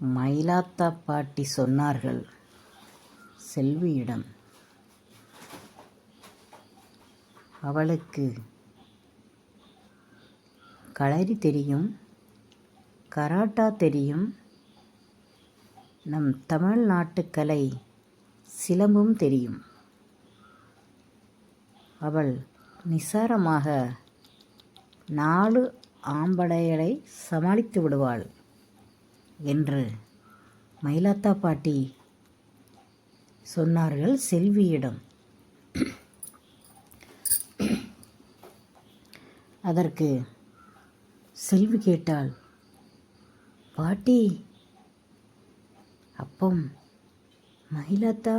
மயிலாத்தா பாட்டி சொன்னார்கள் செல்வியிடம். அவளுக்கு களரி தெரியும், கராட்டா தெரியும், நம் தமிழ்நாட்டுக்கலை சிலம்பும் தெரியும். அவள் நிசாரமாக 4 ஆம்படைகளை சமாளித்து விடுவாள் என்று மயிலாத்தா பாட்டி சொன்னார்கள் செல்வியிடம். அதற்கு செல்வி கேட்டாள், பாட்டி, அப்பம் மயிலாத்தா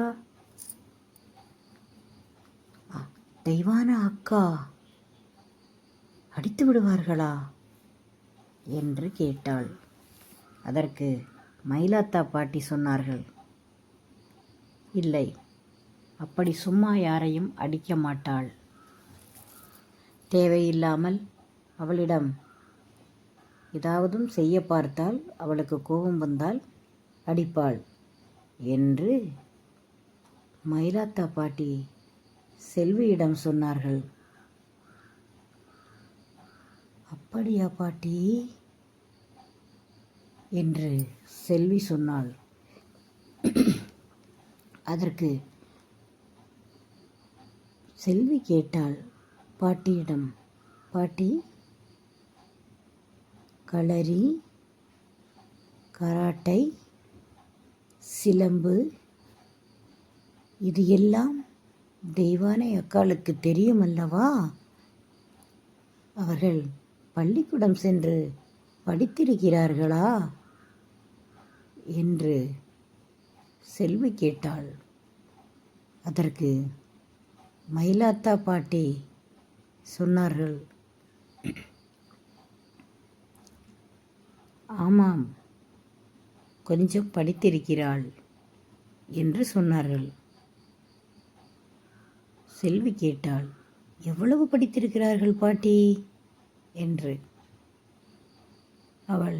தெய்வான அக்கா அடித்து விடுவார்களா என்று கேட்டாள். அதற்கு மயிலாத்தா பாட்டி சொன்னார்கள், இல்லை, அப்படி சும்மா யாரையும் அடிக்க மாட்டாள். தேவையில்லாமல் அவளிடம் ஏதாவதும் செய்ய பார்த்தால், அவளுக்கு கோபம் வந்தால் அடிப்பாள் என்று மயிலாத்தா பாட்டி செல்வியிடம் சொன்னார்கள். அப்படியா பாட்டி என்று செல்வி சொன்னாள். அதற்கு செல்வி கேட்டாள் பாட்டியிடம், பாட்டி, களரி, கராட்டை, சிலம்பு இது எல்லாம் தெய்வானை அக்காளுக்கு தெரியும் அல்லவா? அவர்கள் பள்ளிக்கூடம் சென்று படித்திருக்கிறார்களா என்று செல்வி கேட்டாள். அதற்கு மயிலாத்தா பாட்டி சொன்னார்கள், ஆமாம், கொஞ்சம் படித்திருக்கிறாள் என்று சொன்னார்கள். செல்வி கேட்டாள், எவ்வளவு படித்திருக்கிறார்கள் பாட்டி என்று. அவள்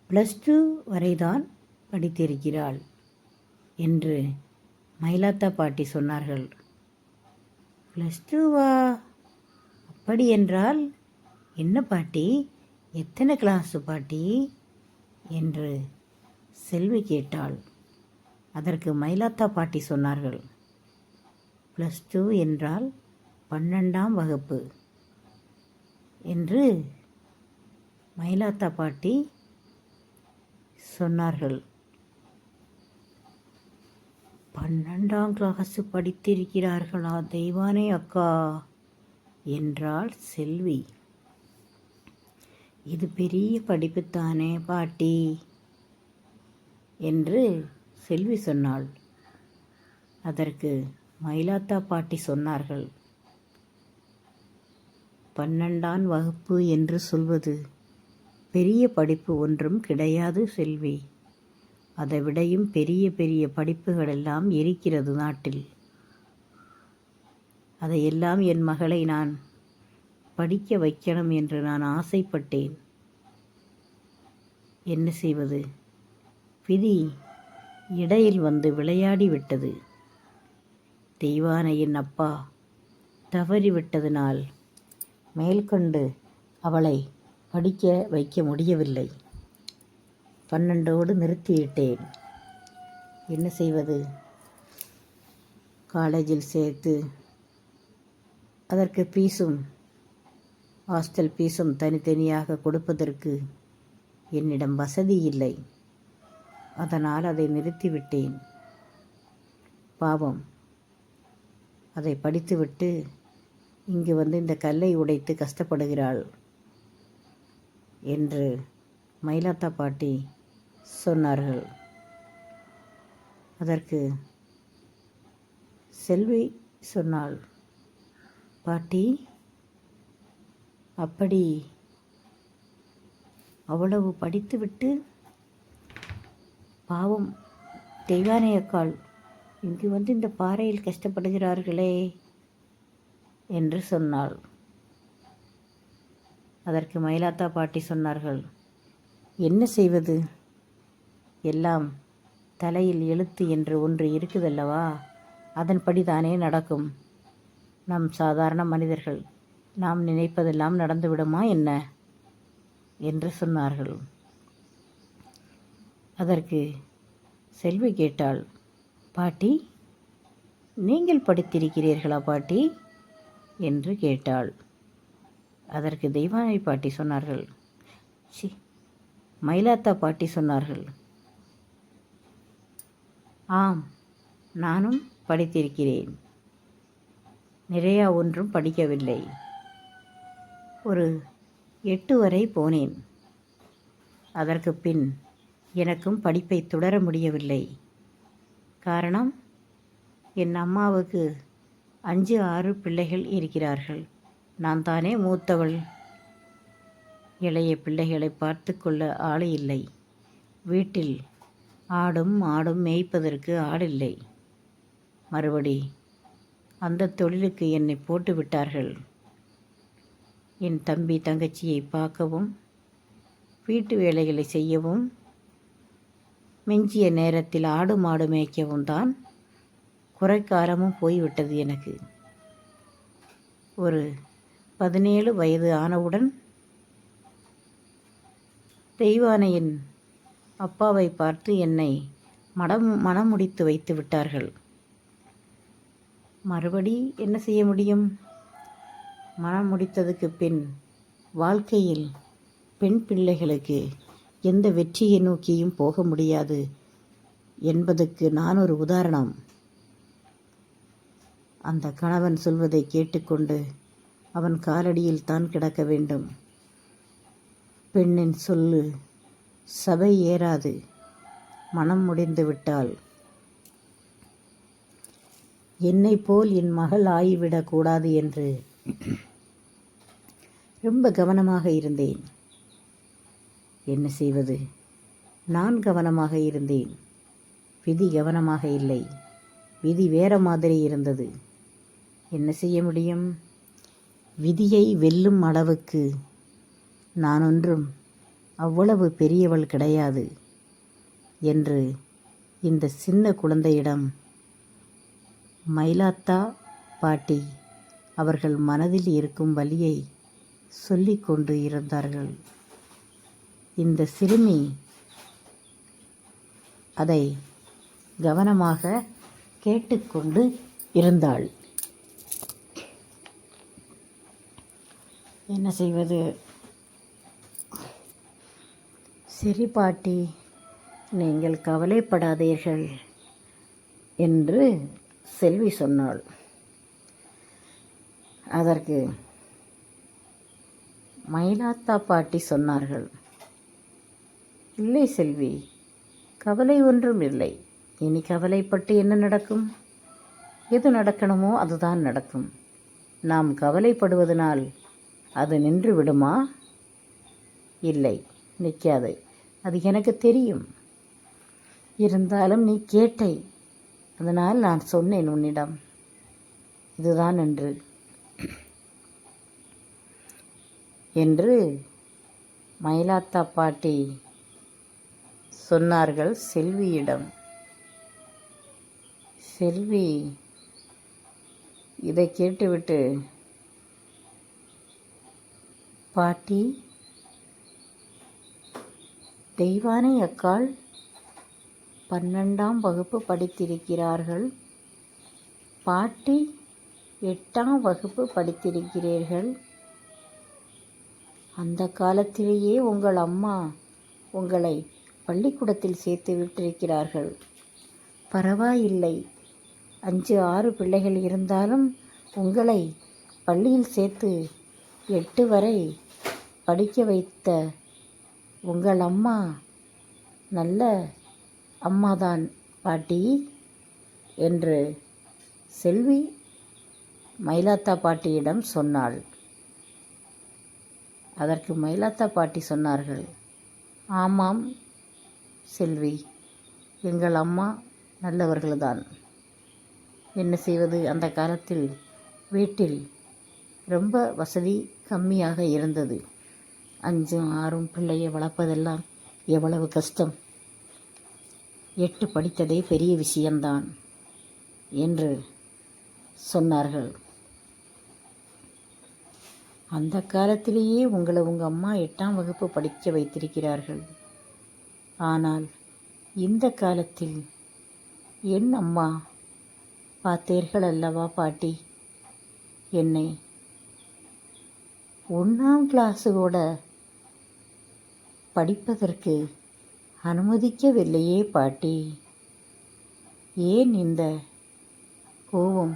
+2 வரைதான் படித்திருக்கிறாள் என்று மயிலாத்தா பாட்டி சொன்னார்கள். +2வா? அப்படி என்றால் என்ன பாட்டி, எத்தனை கிளாஸு பாட்டி என்று செல்வி கேட்டாள். அதற்கு மயிலாத்தா பாட்டி சொன்னார்கள், +2 என்றால் 12ஆம் வகுப்பு என்று மயிலாத்தா பாட்டி சொன்னார்கள். 12ஆம் கிளாஸ் படித்திருக்கிறார்களா தெய்வானை அக்கா என்றாள் செல்வி. இது பெரிய படிப்புத்தானே பாட்டி என்று செல்வி சொன்னாள். அதற்கு மயிலாத்தா பாட்டி சொன்னார்கள், 12ஆம் வகுப்பு என்று சொல்வது பெரிய படிப்பு ஒன்றும் கிடையாது செல்வி. அதை விடையும் பெரிய பெரிய படிப்புகளெல்லாம் இருக்கிறது நாட்டில். அதையெல்லாம் என் மகளை நான் படிக்க வைக்கணும் என்று நான் ஆசைப்பட்டேன். என்ன செய்வது, விதி இடையில் வந்து விளையாடி விட்டது. தெய்வானையின் அப்பா தவறிவிட்டதினால் மேல்கொண்டு அவளை படிக்க வைக்க முடியவில்லை. 12ஓடு நிறுத்திவிட்டேன். என்ன செய்வது, காலேஜில் சேர்த்து அதற்கு ஃபீஸும் ஹாஸ்டல் ஃபீஸும் தனித்தனியாக கொடுப்பதற்கு என்னிடம் வசதி இல்லை. அதனால் அதை நிறுத்திவிட்டேன். பாவம், அதை படித்துவிட்டு இங்கு வந்து இந்த கல்லை உடைத்து கஷ்டப்படுகிறாள் என்று மயிலாத்தா பாட்டி சொன்னார்கள். அதற்கு செல்வி சொன்னாள், பாட்டி, அப்படி அவ்வளவு படித்துவிட்டு பாவம் தெய்வானை அக்காள் இங்கு வந்து இந்த பாறையில் கஷ்டப்படுகிறார்களே என்று சொன்னாள். அதற்கு மயிலாத்தா பாட்டி சொன்னார்கள், என்ன செய்வது, எல்லாம் தலையில் எழுத்து என்று ஒன்று இருக்குதல்லவா, அதன்படி தானே நடக்கும். நம் சாதாரண மனிதர்கள் நாம் நினைப்பதெல்லாம் நடந்துவிடுமா என்ன என்று சொன்னார்கள். அதற்கு செல்வி கேட்டாள், பாட்டி, நீங்கள் படித்திருக்கிறீர்களா பாட்டி என்று கேட்டாள். அதற்கு தெய்வானை பாட்டி சொன்னார்கள், மயிலாத்தா பாட்டி சொன்னார்கள், ஆம், நானும் படித்திருக்கிறேன். நிறையா ஒன்றும் படிக்கவில்லை. ஒரு 8 வரை போனேன். அதற்கு பின் எனக்கும் படிப்பை தொடர முடியவில்லை. காரணம், என் அம்மாவுக்கு 5-6 பிள்ளைகள் இருக்கிறார்கள். நான் தானே மூத்தவள். இளைய பிள்ளைகளை பார்த்து கொள்ள ஆள் இல்லை. வீட்டில் ஆடும் மாடும் மேய்ப்பதற்கு ஆளில்லை. மறுபடி அந்த தொழிலுக்கு என்னை போட்டு விட்டார்கள். என் தம்பி தங்கச்சியை பார்க்கவும் வீட்டு வேலைகளை செய்யவும் மிஞ்சிய நேரத்தில் ஆடு மாடு மேய்க்கவும் தான் குறைக்காலமும் போய்விட்டது எனக்கு. ஒரு 17 வயது ஆனவுடன் தெய்வானையின் அப்பாவை பார்த்து என்னை மனம் முடித்து வைத்து விட்டார்கள். மறுபடி என்ன செய்ய முடியும்? மனம் முடித்ததுக்கு பின் வாழ்க்கையில் பெண் பிள்ளைகளுக்கு எந்த வெற்றியை நோக்கியும் போக முடியாது என்பதற்கு நான் ஒரு உதாரணம். அந்த கணவன் சொல்வதை கேட்டுக்கொண்டு அவன் காலடியில் தான் கிடக்க வேண்டும். பெண்ணின் சொல்லு சபை ஏறாது. மனம் முடிந்து விட்டால் என்னை போல் என் மகள் ஆகிவிடக்கூடாது என்று ரொம்ப கவனமாக இருந்தேன். என்ன செய்வது? நான் கவனமாக இருந்தேன். விதி கவனமாக இல்லை. விதி வேற மாதிரி இருந்தது. என்ன செய்ய முடியும்? விதியை வெல்லும் அளவுக்கு நான் ஒன்றும் அவ்வளவு பெரியவள் கிடையாது என்று இந்த சின்ன குழந்தையிடம் மயிலாத்தா பாட்டி அவர்கள் மனதில் இருக்கும் வலியை சொல்லிக் கொண்டு இருந்தார்கள். இந்த சிறுமி அதை கவனமாக கேட்டுக்கொண்டு இருந்தாள். என்ன செய்வது? சரி பாட்டி, நீங்கள் கவலைப்படாதீர்கள் என்று செல்வி சொன்னாள். அதற்கு மயிலாத்தா பாட்டி சொன்னார்கள், இல்லை செல்வி, கவலை ஒன்றும் இல்லை. இனி கவலைப்பட்டு என்ன நடக்கும்? எது நடக்கணுமோ அதுதான் நடக்கும். நாம் கவலைப்படுவதனால் அது நின்று விடுமா? இல்லை, நிற்காது. அது எனக்கு தெரியும். இருந்தாலும் நீ கேட்டாய், அதனால் நான் சொன்னேன் உன்னிடம், இதுதான் என்று மயிலாத்தா பாட்டி சொன்னார்கள் செல்வியிடம். செல்வி இதை கேட்டுவிட்டு, பாட்டி, தெய்வானை அக்காள் 12ஆம் வகுப்பு படித்திருக்கிறார்கள். பாட்டி 8ஆம் வகுப்பு படித்திருக்கிறீர்கள். அந்த காலத்திலேயே உங்கள் அம்மா உங்களை பள்ளிக்கூடத்தில் சேர்த்து விட்டிருக்கிறார்கள். பரவாயில்லை, 5-6 பிள்ளைகள் இருந்தாலும் உங்களை பள்ளியில் சேர்த்து 8 வரை படிக்க வைத்த உங்கள் அம்மா நல்ல அம்மாதான் பாட்டி என்று செல்வி மயிலாத்தா பாட்டியிடம் சொன்னாள். அதற்கு மயிலாத்தா பாட்டி சொன்னார்கள், ஆமாம் செல்வி, எங்கள் அம்மா நல்லவர்கள்தான். என்ன செய்வது? அந்த காலத்தில் வீட்டில் ரொம்ப வசதி கம்மியாக இருந்தது. 5-6 பிள்ளையை வளர்ப்பதெல்லாம் எவ்வளவு கஷ்டம். 8 படித்ததே பெரிய விஷயம்தான் என்று சொன்னார்கள். அந்த காலத்திலேயே உங்களை உங்கள் அம்மா 8ஆம் வகுப்பு படிக்க வைத்திருக்கிறார்கள். ஆனால் இந்த காலத்தில் என் அம்மா, பார்த்தீர்கள் அல்லவா பாட்டி, என்னை 1ஆம் கிளாஸு கூட படிப்பதற்கு அனுமதிக்கவில்லையே பாட்டி. ஏன் இந்த கோபம்,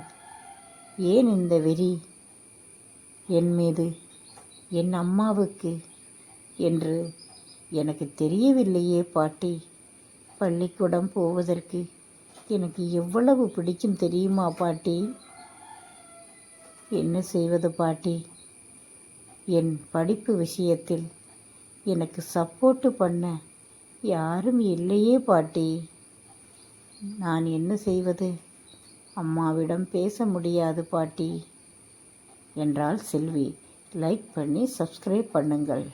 ஏன் இந்த வெறி என் மீது, என் அம்மாவுக்கு என்று எனக்கு தெரியவில்லையே பாட்டி. பள்ளிக்கூடம் போவதற்கு எனக்கு எவ்வளவு பிடிக்கும் தெரியுமா பாட்டி? என்ன செய்வது பாட்டி? என் படிப்பு விஷயத்தில் எனக்கு சப்போர்ட்டு பண்ண யாரும் இல்லையே பாட்டி. நான் என்ன செய்வது? அம்மாவிடம் பேச முடியாது பாட்டி என்றாள் செல்வி. லைக் பண்ணி சப்ஸ்கிரைப் பண்ணுங்கள்.